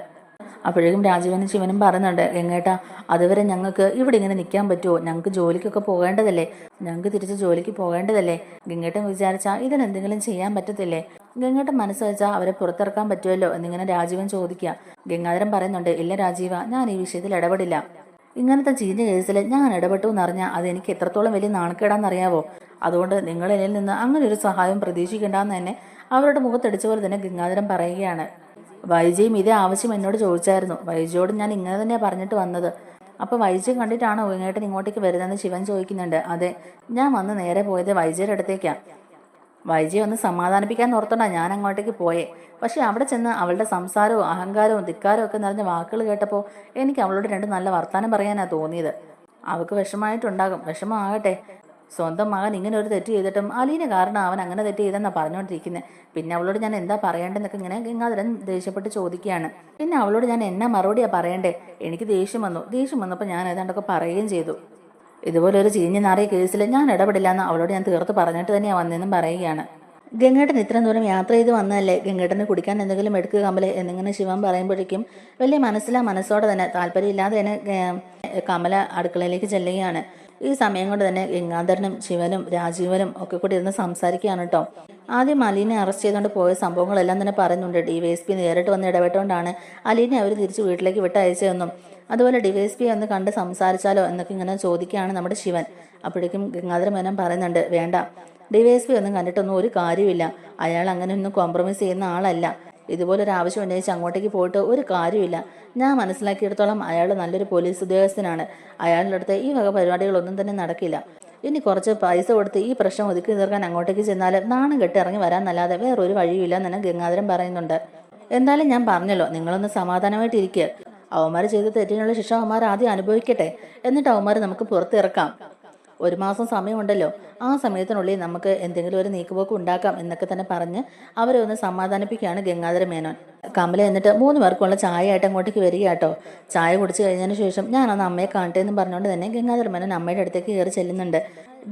അപ്പോഴേക്കും രാജീവനും ശിവനും പറയുന്നുണ്ട്, ഗംഗേട്ടാ അതുവരെ ഞങ്ങൾക്ക് ഇവിടെ ഇങ്ങനെ നിൽക്കാൻ പറ്റുമോ? ഞങ്ങൾക്ക് ജോലിക്കൊക്കെ പോകേണ്ടതല്ലേ, ഞങ്ങൾക്ക് തിരിച്ച് ജോലിക്ക് പോകേണ്ടതല്ലേ? ഗംഗേട്ടൻ വിചാരിച്ചാൽ ഇതിനെന്തെങ്കിലും ചെയ്യാൻ പറ്റത്തില്ലേ? ഗംഗേട്ടൻ മനസ്സ് വെച്ചാൽ അവരെ പുറത്തിറക്കാൻ പറ്റുമല്ലോ എന്നിങ്ങനെ രാജീവൻ ചോദിക്കുക. ഗംഗാധരൻ പറയുന്നുണ്ട്, ഇല്ല രാജീവ, ഞാൻ ഈ വിഷയത്തിൽ ഇടപെടില്ല. ഇങ്ങനത്തെ ചീഞ്ഞ കേസിൽ ഞാൻ ഇടപെട്ടു എന്നറിഞ്ഞാൽ അത് എനിക്ക് എത്രത്തോളം വലിയ നാണക്കേടാന്നറിയാവോ? അതുകൊണ്ട് നിങ്ങൾ എന്നിൽ നിന്ന് അങ്ങനെ ഒരു സഹായം പ്രതീക്ഷിക്കേണ്ടെന്ന് തന്നെ അവരുടെ മുഖത്തടിച്ച പോലെ തന്നെ ഗംഗാധരൻ പറയുകയാണ്. വൈജയും ഇതേ ആവശ്യം എന്നോട് ചോദിച്ചായിരുന്നു. വൈജയോട് ഞാൻ ഇങ്ങനെ തന്നെയാണ് പറഞ്ഞിട്ട് വന്നത്. അപ്പോൾ വൈജയെ കണ്ടിട്ടാണോ ഇങ്ങോട്ട് ഇങ്ങോട്ടേക്ക് വരുന്നതെന്ന് ശിവൻ ചോദിക്കുന്നുണ്ട്. അതെ, ഞാൻ വന്ന് നേരെ പോയത് വൈജയുടെ അടുത്തേക്കാണ്. വൈജയെ ഒന്ന് സമാധാനിപ്പിക്കാൻ ഓർത്തോണ്ടാ ഞാൻ അങ്ങോട്ടേക്ക് പോയേ. പക്ഷെ അവിടെ ചെന്ന് അവളുടെ സംസാരവും അഹങ്കാരവും ധിക്കാരവും ഒക്കെ നിറഞ്ഞ വാക്കുകൾ കേട്ടപ്പോൾ എനിക്ക് അവളോട് രണ്ട് നല്ല വർത്താനം പറയാനാണ് തോന്നിയത്. അവൾക്ക് വിഷമമായിട്ടുണ്ടാകും, വിഷമമാകട്ടെ. സ്വന്തം മകൻ ഇങ്ങനെ ഒരു തെറ്റ് ചെയ്തിട്ടും അലീന കാരണം അവൻ അങ്ങനെ തെറ്റ് ചെയ്തെന്നാണ് പറഞ്ഞുകൊണ്ടിരിക്കുന്നത്. പിന്നെ അവളോട് ഞാൻ എന്താ പറയേണ്ടതെന്നൊക്കെ ഇങ്ങനെ ഗംഗാധരൻ ദേഷ്യപ്പെട്ട് ചോദിക്കുകയാണ്. പിന്നെ അവളോട് ഞാൻ എന്നാ മറുപടിയാണ് പറയണ്ടേ? എനിക്ക് ദേഷ്യം വന്നപ്പോൾ ഞാൻ ഏതാണ്ടൊക്കെ പറയുകയും ചെയ്തു. ഇതുപോലെ ഒരു ചീഞ്ഞ നാറിയ കേസിൽ ഞാൻ ഇടപെടില്ല എന്ന് അവളോട് ഞാൻ തീർത്ത് പറഞ്ഞിട്ട് തന്നെയാണ് വന്നതെന്നും പറയുകയാണ്. ഗംഗേട്ടൻ ഇത്രയും ദൂരം യാത്ര ചെയ്ത് വന്നതല്ലേ, ഗംഗേട്ടന് കുടിക്കാൻ എന്തെങ്കിലും എടുക്കുക കമലെ എന്നിങ്ങനെ ശിവൻ പറയുമ്പോഴേക്കും വലിയ മനസ്സോടെ തന്നെ താല്പര്യമില്ലാതെ തന്നെ കമല അടുക്കളയിലേക്ക് ചെല്ലുകയാണ്. ഈ സമയം കൊണ്ട് തന്നെ ഗംഗാധരനും ശിവനും രാജീവനും ഒക്കെ കൂടി ഇരുന്ന് സംസാരിക്കുകയാണ് കേട്ടോ. ആദ്യം അലീനെ അറസ്റ്റ് ചെയ്തുകൊണ്ട് പോയ സംഭവങ്ങളെല്ലാം തന്നെ പറയുന്നുണ്ട്. DYSP നേരിട്ട് വന്ന് ഇടപെട്ടുകൊണ്ടാണ് അലീനെ അവർ തിരിച്ച് വീട്ടിലേക്ക് വിട്ടയച്ചതെന്നും അതുപോലെ DYSP ഒന്ന് കണ്ട് സംസാരിച്ചാലോ എന്നൊക്കെ ഇങ്ങനെ ചോദിക്കുകയാണ് നമ്മുടെ ശിവൻ. അപ്പോഴേക്കും ഗംഗാധര മേനോൻ പറയുന്നുണ്ട്, വേണ്ട, DYSP ഒന്നും കണ്ടിട്ടൊന്നും ഒരു കാര്യമില്ല. അയാൾ അങ്ങനെ ഒന്നും കോംപ്രമൈസ് ചെയ്യുന്ന ആളല്ല. ഇതുപോലൊരു ആവശ്യം ഉന്നയിച്ച് അങ്ങോട്ടേക്ക് പോയിട്ട് ഒരു കാര്യമില്ല. ഞാൻ മനസ്സിലാക്കിയെടുത്തോളം അയാൾ നല്ലൊരു പോലീസ് ഉദ്യോഗസ്ഥനാണ്. അയാളുടെ അടുത്ത് ഈ വക പരിപാടികളൊന്നും തന്നെ നടക്കില്ല. ഇനി കുറച്ച് പൈസ കൊടുത്ത് ഈ പ്രശ്നം ഒതുക്കി തീർക്കാൻ അങ്ങോട്ടേക്ക് ചെന്നാൽ നാണം കെട്ടി ഇറങ്ങി വരാനല്ലാതെ വേറൊരു വഴിയില്ല എന്ന് ഗംഗാധരൻ പറയുന്നുണ്ട്. എന്തായാലും ഞാൻ പറഞ്ഞല്ലോ, നിങ്ങളൊന്ന് സമാധാനമായിട്ട് ഇരിക്കുക. അവന്മാർ ചെയ്ത തെറ്റിനുള്ള ശിക്ഷ അവന്മാർ ആദ്യം അനുഭവിക്കട്ടെ, എന്നിട്ട് അവന്മാർ നമുക്ക് പുറത്തിറക്കാം. 1 മാസം സമയമുണ്ടല്ലോ, ആ സമയത്തിനുള്ളിൽ നമുക്ക് എന്തെങ്കിലും ഒരു നീക്കുപോക്ക് ഉണ്ടാക്കാം എന്നൊക്കെ തന്നെ പറഞ്ഞ് അവരെ ഒന്ന് സമാധാനിപ്പിക്കുകയാണ് ഗംഗാധര മേനോൻ. കമല എന്നിട്ട് 3 പേർക്കുള്ള ചായ ആയിട്ട് അങ്ങോട്ടേക്ക് വരിക കേട്ടോ. ചായ കുടിച്ചു കഴിഞ്ഞതിന് ശേഷം ഞാനൊന്ന് അമ്മയെ കാണട്ടെ എന്ന് പറഞ്ഞുകൊണ്ട് തന്നെ ഗംഗാധര മേനോൻ അമ്മയുടെ അടുത്തേക്ക് കയറി ചെല്ലുന്നുണ്ട്.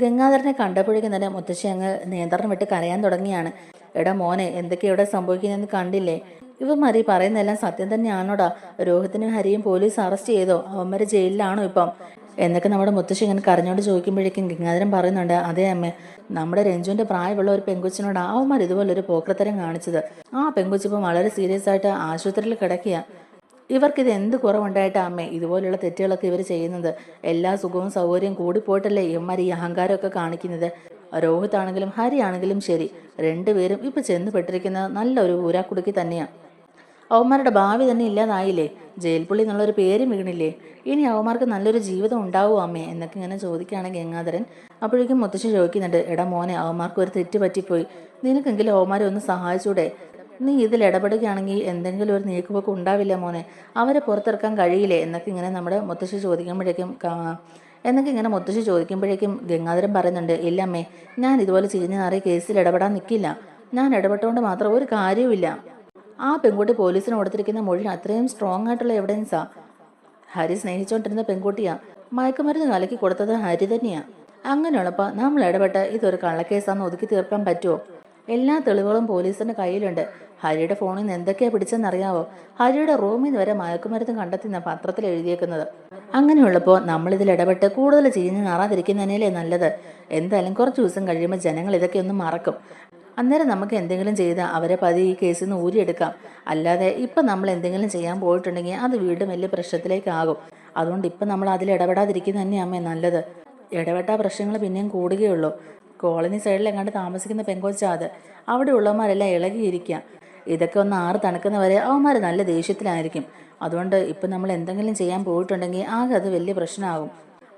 ഗംഗാധരനെ കണ്ടപ്പോഴേക്കും തന്നെ മുത്തശ്ശി അങ്ങ് നിയന്ത്രണം വിട്ട് കരയാൻ തുടങ്ങിയാണ്. എടാ മോനെ, എന്തൊക്കെയാ ഇവിടെ സംഭവിക്കുന്നതെന്ന് കണ്ടില്ലേ? ഇവന്മാർ പറയുന്നതെല്ലാം സത്യം തന്നെയാണോടാ? രോഹിത്തിനും ഹരിയും പോലീസ് അറസ്റ്റ് ചെയ്തോ? അവന്മാര് ജയിലിലാണോ ഇപ്പം എന്നൊക്കെ നമ്മുടെ മുത്തശ്ശി ഇങ്ങനെ കരഞ്ഞോണ്ട് ചോദിക്കുമ്പോഴേക്കും ഗംഗാധരൻ പറയുന്നുണ്ട്, അതേ അമ്മേ, നമ്മുടെ രഞ്ജുവിന്റെ പ്രായമുള്ള ഒരു പെങ്കൊച്ചിനോട് അവന്മാർ ഇതുപോലൊരു പോക്രത്തരം കാണിച്ചത്. ആ പെങ്കൊച്ചിപ്പം വളരെ സീരിയസ് ആയിട്ട് ആശുപത്രിയിൽ കിടക്കുക. ഇവർക്കിത് എന്ത് കുറവുണ്ടായിട്ടാ അമ്മേ ഇതുപോലുള്ള തെറ്റുകളൊക്കെ ഇവർ ചെയ്യുന്നത്? എല്ലാ സുഖവും സൗകര്യവും കൂടിപ്പോയിട്ടല്ലേ ഇവന്മാർ ഈ അഹങ്കാരമൊക്കെ കാണിക്കുന്നത്? രോഹിത് ആണെങ്കിലും ഹരി ആണെങ്കിലും ശരി, രണ്ടുപേരും ഇപ്പൊ ചെന്ന് പെട്ടിരിക്കുന്നത് നല്ലൊരു ഊരാക്കുടുക്കി തന്നെയാണ്. അവന്മാരുടെ ഭാവി തന്നെ ഇല്ലാതായില്ലേ? ജയിൽ പുള്ളി എന്നുള്ളൊരു പേരും വീണില്ലേ? ഇനി അവന്മാർക്ക് നല്ലൊരു ജീവിതം ഉണ്ടാവുമോ അമ്മേ എന്നൊക്കെ ഇങ്ങനെ ചോദിക്കുകയാണ് ഗംഗാധരൻ. അപ്പോഴേക്കും മുത്തശ്ശി ചോദിക്കുന്നുണ്ട്, എടാ മോനെ, അവന്മാർക്ക് ഒരു തെറ്റ് പറ്റിപ്പോയി, നിനക്കെങ്കിലും അവന്മാരെ ഒന്ന് സഹായിച്ചൂടെ? നീ ഇതിൽ ഇടപെടുകയാണെങ്കിൽ എന്തെങ്കിലും ഒരു നീക്കുപോക്ക് ഉണ്ടാവില്ല മോനെ, അവരെ പുറത്തിറക്കാൻ കഴിയില്ലേ എന്നൊക്കെ ഇങ്ങനെ നമ്മുടെ മുത്തശ്ശി ചോദിക്കുമ്പോഴേക്കും ഗംഗാധരൻ പറയുന്നുണ്ട്, ഇല്ലമ്മേ, ഞാൻ ഇതുപോലെ ചീഞ്ഞു നാറിയ കേസിൽ ഇടപെടാൻ നിൽക്കില്ല. ഞാൻ ഇടപെട്ടുകൊണ്ട് മാത്രം ഒരു കാര്യവുമില്ല. ആ പെൺകുട്ടി പോലീസിന് കൊടുത്തിരിക്കുന്ന മൊഴി അത്രയും സ്ട്രോങ് ആയിട്ടുള്ള എവിഡൻസാ. ഹരി സ്നേഹിച്ചുകൊണ്ടിരുന്ന പെൺകുട്ടിയാ. മയക്കുമരുന്ന് കലക്കി കൊടുത്തത് ഹരി തന്നെയാ. അങ്ങനെയുള്ളപ്പോൾ നമ്മൾ ഇടപെട്ട് ഇതൊരു കള്ളക്കേസാന്ന് ഒതുക്കി തീർക്കാൻ പറ്റുമോ? എല്ലാ തെളിവുകളും പോലീസിന്റെ കയ്യിലുണ്ട്. ഹരിയുടെ ഫോണിൽ നിന്ന് എന്തൊക്കെയാ പിടിച്ചെന്നറിയാവോ? ഹരിയുടെ റൂമിൽ നിന്ന് വരെ മയക്കുമരുന്ന് കണ്ടെത്തുന്ന പത്രത്തിൽ എഴുതിയേക്കുന്നത്. അങ്ങനെയുള്ളപ്പോൾ നമ്മളിതിൽ ഇടപെട്ട് കൂടുതൽ ചീഞ്ഞ് നാറാതിരിക്കുന്നതിനല്ലേ നല്ലത്. എന്തായാലും കുറച്ച് ദിവസം കഴിയുമ്പോൾ ജനങ്ങൾ ഇതൊക്കെ ഒന്ന് മറക്കും. അന്നേരം നമുക്ക് എന്തെങ്കിലും ചെയ്ത് അവരെ ഈ കേസിൽ നിന്ന് ഊരിയെടുക്കാം. അല്ലാതെ ഇപ്പം നമ്മൾ എന്തെങ്കിലും ചെയ്യാൻ പോയിട്ടുണ്ടെങ്കിൽ അത് വീണ്ടും വലിയ പ്രശ്നത്തിലേക്കാകും. അതുകൊണ്ട് ഇപ്പം നമ്മൾ അതിൽ ഇടപെടാതിരിക്കുന്നത് തന്നെയാമ്മേ നല്ലത്. ഇടപെട്ട പ്രശ്നങ്ങൾ പിന്നെയും കൂടുകയുള്ളൂ. കോളനി സൈഡിൽ എങ്ങാണ്ട് താമസിക്കുന്ന പെങ്കൊച്ചാ അത്. അവിടെ ഉള്ളവന്മാരെല്ലാം ഇളകിയിരിക്കുക. ഇതൊക്കെ ഒന്ന് ആറ് തണുക്കുന്നവരെ അവന്മാർ നല്ല ദേഷ്യത്തിലായിരിക്കും. അതുകൊണ്ട് ഇപ്പം നമ്മൾ എന്തെങ്കിലും ചെയ്യാൻ പോയിട്ടുണ്ടെങ്കിൽ ആകെ അത് വലിയ പ്രശ്നമാകും.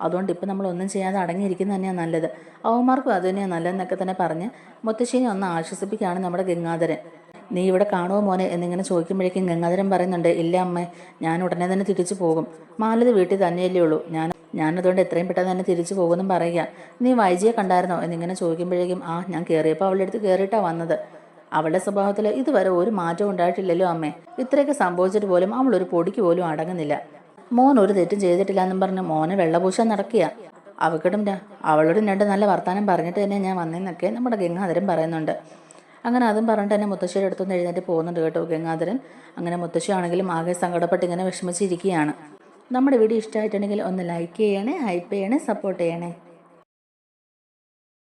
അതുകൊണ്ട് ഇപ്പം നമ്മൾ ഒന്നും ചെയ്യാതെ അടങ്ങിയിരിക്കുന്നത് തന്നെയാണ് നല്ലത്. അവന്മാർക്കും അത് തന്നെയാണ് നല്ലതെന്നൊക്കെ തന്നെ പറഞ്ഞ് മുത്തശ്ശീനെ ഒന്ന് ആശ്വസിപ്പിക്കുകയാണ് നമ്മുടെ ഗംഗാധരൻ. നീ ഇവിടെ കാണുമോ മോനെ എന്നിങ്ങനെ ചോദിക്കുമ്പോഴേക്കും ഗംഗാധരൻ പറയുന്നുണ്ട്, ഇല്ല അമ്മേ, ഞാൻ ഉടനെ തന്നെ തിരിച്ചു പോകും. മാലതി വീട്ടിൽ തന്നെയല്ലേ ഉള്ളൂ. ഞാനതുകൊണ്ട് എത്രയും പെട്ടെന്ന് തന്നെ തിരിച്ചു പോകുമെന്നും പറയുക. നീ വൈജിയെ കണ്ടായിരുന്നോ എന്നിങ്ങനെ ചോദിക്കുമ്പോഴേക്കും, ഞാൻ കയറിയപ്പോൾ അവളുടെ അടുത്ത് കയറിയിട്ടാണ് വന്നത്. അവളുടെ സ്വഭാവത്തിൽ ഇതുവരെ ഒരു മാറ്റവും ഉണ്ടായിട്ടില്ലല്ലോ അമ്മേ. ഇത്രയൊക്കെ സംഭവിച്ചിട്ട് പോലും അവൾ ഒരു പൊടിക്ക് പോലും അടങ്ങുന്നില്ല. മോൻ ഒരു തെറ്റും ചെയ്തിട്ടില്ല എന്നും പറഞ്ഞ് മോനെ വെള്ളപൂശാൻ നടക്കുക. അവളോട് 2 നല്ല വർത്താനം പറഞ്ഞിട്ട് തന്നെ ഞാൻ വന്നേന്നൊക്കെ നമ്മുടെ ഗംഗാധരൻ പറയുന്നുണ്ട്. അങ്ങനെ അതും പറഞ്ഞിട്ട് തന്നെ മുത്തശ്ശിയുടെ അടുത്തൊന്ന് എഴുന്നേറ്റ് പോകുന്നുണ്ട് കേട്ടോ ഗംഗാധരൻ. അങ്ങനെ മുത്തശ്ശിയാണെങ്കിലും ആകെ സങ്കടപ്പെട്ട് ഇങ്ങനെ വിഷമിച്ചിരിക്കുകയാണ്. നമ്മുടെ വീഡിയോ ഇഷ്ടമായിട്ടുണ്ടെങ്കിൽ ഒന്ന് ലൈക്ക് ചെയ്യണേ, ഹൈപ്പ് ചെയ്യണേ, സപ്പോർട്ട് ചെയ്യണേ.